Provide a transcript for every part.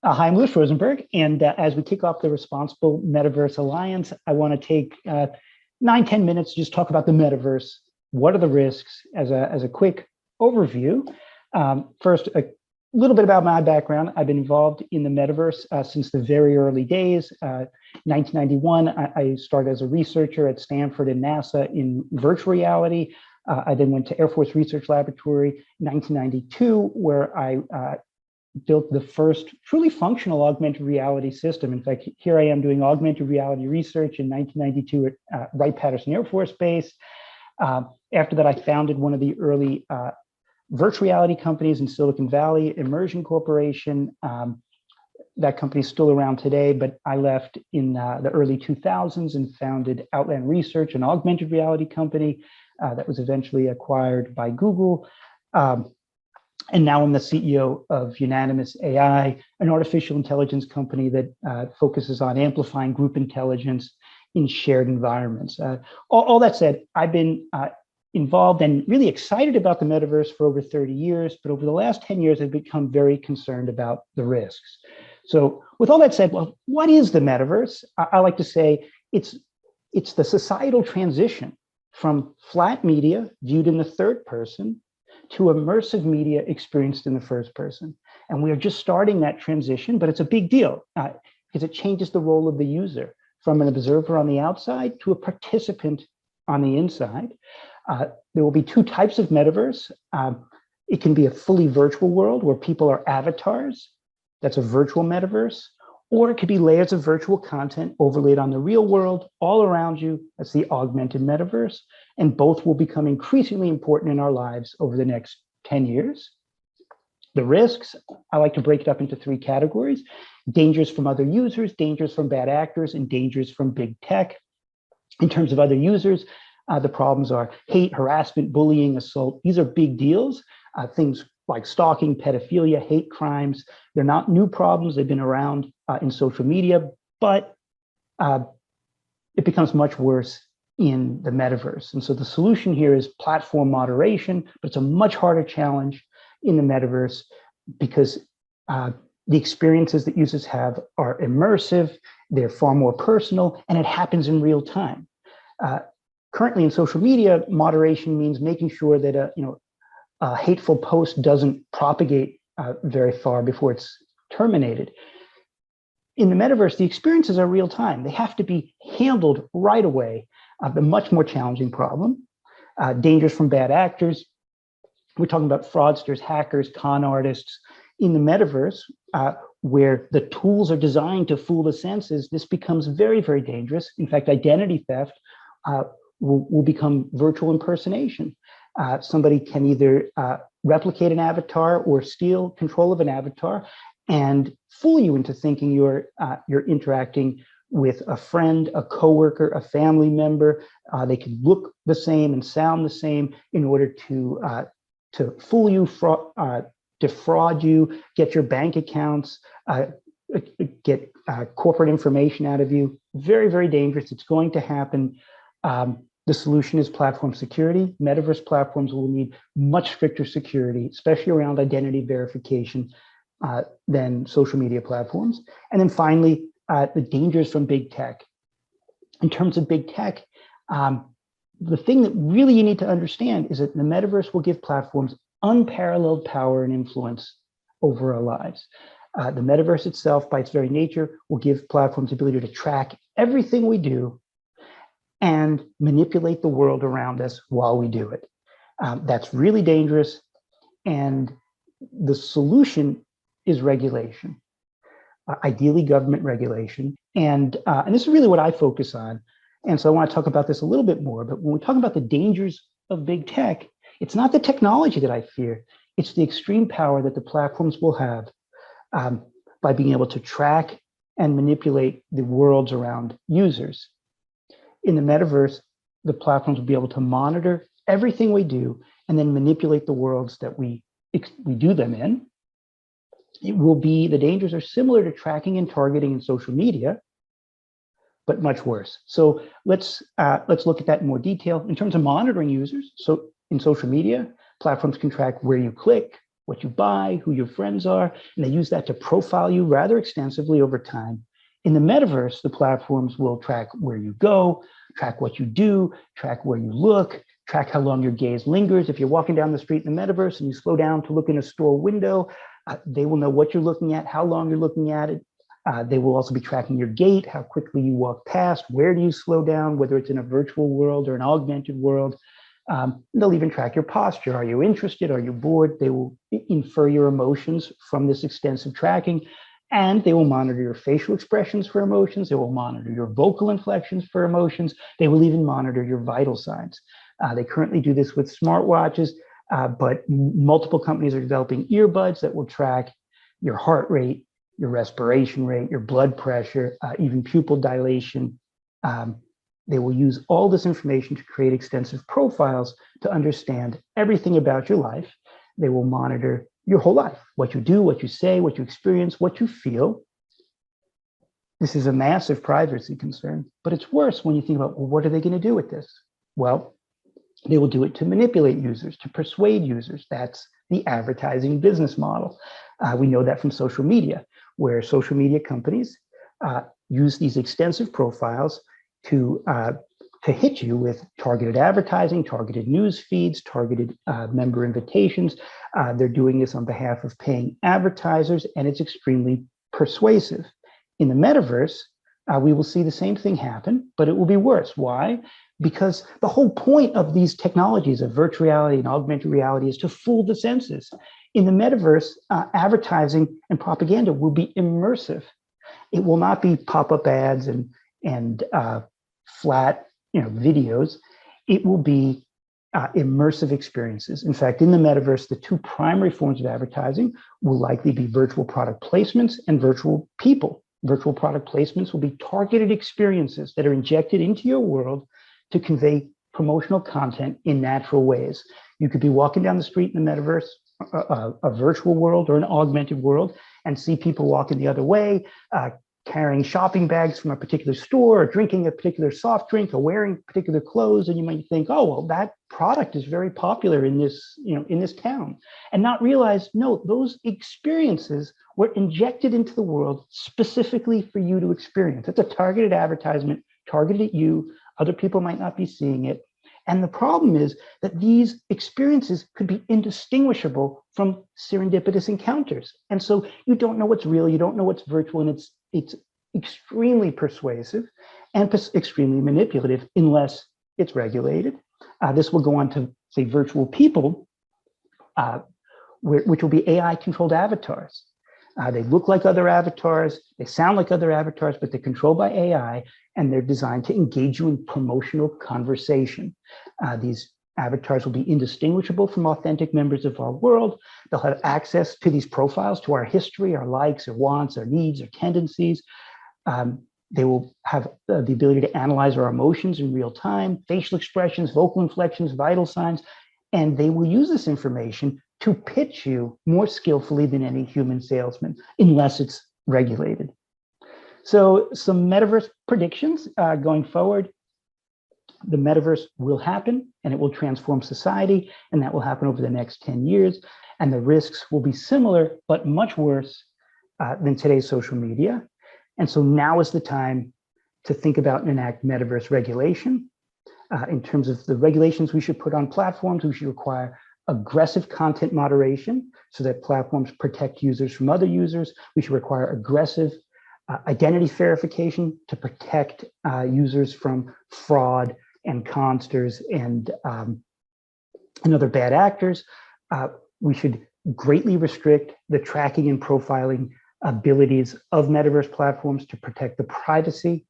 Hi, I'm Louis Rosenberg, and as we kick off the Responsible Metaverse Alliance, I want to take 9, 10 minutes to just talk about the metaverse. What are the risks as a quick overview? First, a little bit about my background. I've been involved in the metaverse since the very early days. 1991, I started as a researcher at Stanford and NASA in virtual reality. I then went to Air Force Research Laboratory in 1992, where I built the first truly functional augmented reality system. In fact, here I am doing augmented reality research in 1992 at Wright-Patterson Air Force Base. After that, I founded one of the early virtual reality companies in Silicon Valley, Immersion Corporation. That company is still around today, but I left in the early 2000s and founded Outland Research, an augmented reality company that was eventually acquired by Google. And now I'm the CEO of Unanimous AI, an artificial intelligence company that focuses on amplifying group intelligence in shared environments. All that said, I've been involved and really excited about the metaverse for over 30 years, but over the last 10 years, I've become very concerned about the risks. So with all that said, well, what is the metaverse? I like to say it's the societal transition from flat media viewed in the third person to immersive media experienced in the first person. And we are just starting that transition, but it's a big deal because it changes the role of the user from an observer on the outside to a participant on the inside. There will be two types of metaverse. It can be a fully virtual world where people are avatars. That's a virtual metaverse. Or it could be layers of virtual content overlaid on the real world all around you. That's the augmented metaverse. And both will become increasingly important in our lives over the next 10 years. The risks, I like to break it up into 3 categories: dangers from other users, dangers from bad actors, and dangers from big tech. In terms of other users, the problems are hate, harassment, bullying, assault. These are big deals. Things like stalking, pedophilia, hate crimes. They're not new problems. They've been around in social media, but it becomes much worse in the metaverse. And so the solution here is platform moderation, but it's a much harder challenge in the metaverse because the experiences that users have are immersive, they're far more personal, and it happens in real time. Currently in social media, moderation means making sure that a hateful post doesn't propagate very far before it's terminated. In the metaverse, the experiences are real time. They have to be handled right away. A much more challenging problem. Dangers from bad actors. We're talking about fraudsters, hackers, con artists. In the metaverse, where the tools are designed to fool the senses, this becomes very, very dangerous. In fact, identity theft will become virtual impersonation. Somebody can either replicate an avatar or steal control of an avatar and fool you into thinking you're interacting with a friend, a coworker, a family member. They can look the same and sound the same in order to fool you, defraud you, get your bank accounts, get corporate information out of you. Very, very dangerous. It's going to happen. The solution is platform security. Metaverse platforms will need much stricter security, especially around identity verification, than social media platforms. And then finally, the dangers from big tech. In terms of big tech, the thing that really you need to understand is that the metaverse will give platforms unparalleled power and influence over our lives. The metaverse itself, by its very nature, will give platforms the ability to track everything we do and manipulate the world around us while we do it. That's really dangerous. And the solution is regulation, ideally government regulation. And this is really what I focus on. And so I want to talk about this a little bit more. But when we talk about the dangers of big tech, it's not the technology that I fear. It's the extreme power that the platforms will have by being able to track and manipulate the worlds around users. In the metaverse, the platforms will be able to monitor everything we do and then manipulate the worlds that we do them in. The dangers are similar to tracking and targeting in social media, but much worse. So let's look at that in more detail. In terms of monitoring users, so in social media, platforms can track where you click, what you buy, who your friends are, and they use that to profile you rather extensively over time. In the metaverse, the platforms will track where you go, track what you do, track where you look, track how long your gaze lingers. If you're walking down the street in the metaverse and you slow down to look in a store window, they will know what you're looking at, how long you're looking at it. They will also be tracking your gait, how quickly you walk past, where do you slow down, whether it's in a virtual world or an augmented world. They'll even track your posture. Are you interested? Are you bored? They will infer your emotions from this extensive tracking, and they will monitor your facial expressions for emotions. They will monitor your vocal inflections for emotions. They will even monitor your vital signs. They currently do this with smartwatches, but multiple companies are developing earbuds that will track your heart rate, your respiration rate, your blood pressure, even pupil dilation. They will use all this information to create extensive profiles to understand everything about your life. They will monitor your whole life, what you do, what you say, what you experience, what you feel. This is a massive privacy concern, but it's worse when you think about, well, what are they going to do with this? Well, they will do it to manipulate users, to persuade users. That's the advertising business model. We know that from social media, where social media companies use these extensive profiles to hit you with targeted advertising, targeted news feeds, targeted member invitations. They're doing this on behalf of paying advertisers, and it's extremely persuasive. In the metaverse, we will see the same thing happen, but it will be worse. Why? Because the whole point of these technologies of virtual reality and augmented reality is to fool the senses. In the metaverse, advertising and propaganda will be immersive. It will not be pop-up ads and flat, videos. It will be immersive experiences. In fact, in the metaverse, the two primary forms of advertising will likely be virtual product placements and virtual people. Virtual product placements will be targeted experiences that are injected into your world to convey promotional content in natural ways. You could be walking down the street in the metaverse, a virtual world or an augmented world, and see people walking the other way, carrying shopping bags from a particular store, or drinking a particular soft drink, or wearing particular clothes, and you might think, oh, well, that product is very popular in this, in this town, and not realize, no, those experiences were injected into the world specifically for you to experience. It's a targeted advertisement, targeted at you. Other people might not be seeing it. And the problem is that these experiences could be indistinguishable from serendipitous encounters. And so you don't know what's real, you don't know what's virtual, and it's extremely persuasive and extremely manipulative unless it's regulated. This will go on to, say, virtual people, which will be AI-controlled avatars. They look like other avatars, they sound like other avatars, but they're controlled by AI, and they're designed to engage you in promotional conversation. These avatars will be indistinguishable from authentic members of our world. They'll have access to these profiles, to our history, our likes, our wants, our needs, our tendencies. They will have the ability to analyze our emotions in real time, facial expressions, vocal inflections, vital signs, and they will use this information to pitch you more skillfully than any human salesman, unless it's regulated. So some metaverse predictions going forward. The metaverse will happen, and it will transform society, and that will happen over the next 10 years. And the risks will be similar, but much worse than today's social media. And so now is the time to think about and enact metaverse regulation. In terms of the regulations we should put on platforms, we should require aggressive content moderation so that platforms protect users from other users. We should require aggressive identity verification to protect users from fraud and consters and other bad actors. We should greatly restrict the tracking and profiling abilities of metaverse platforms to protect the privacy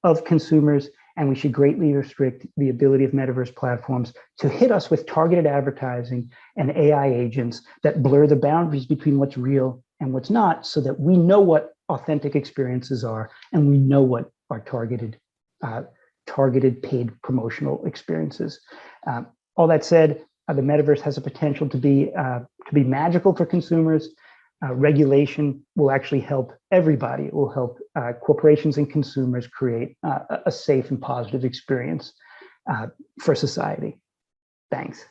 of consumers. And we should greatly restrict the ability of metaverse platforms to hit us with targeted advertising and AI agents that blur the boundaries between what's real and what's not, so that we know what authentic experiences are, and we know what are targeted paid promotional experiences. All that said, the metaverse has a potential to be magical for consumers. Regulation will actually help everybody. It will help corporations and consumers create a safe and positive experience for society. Thanks.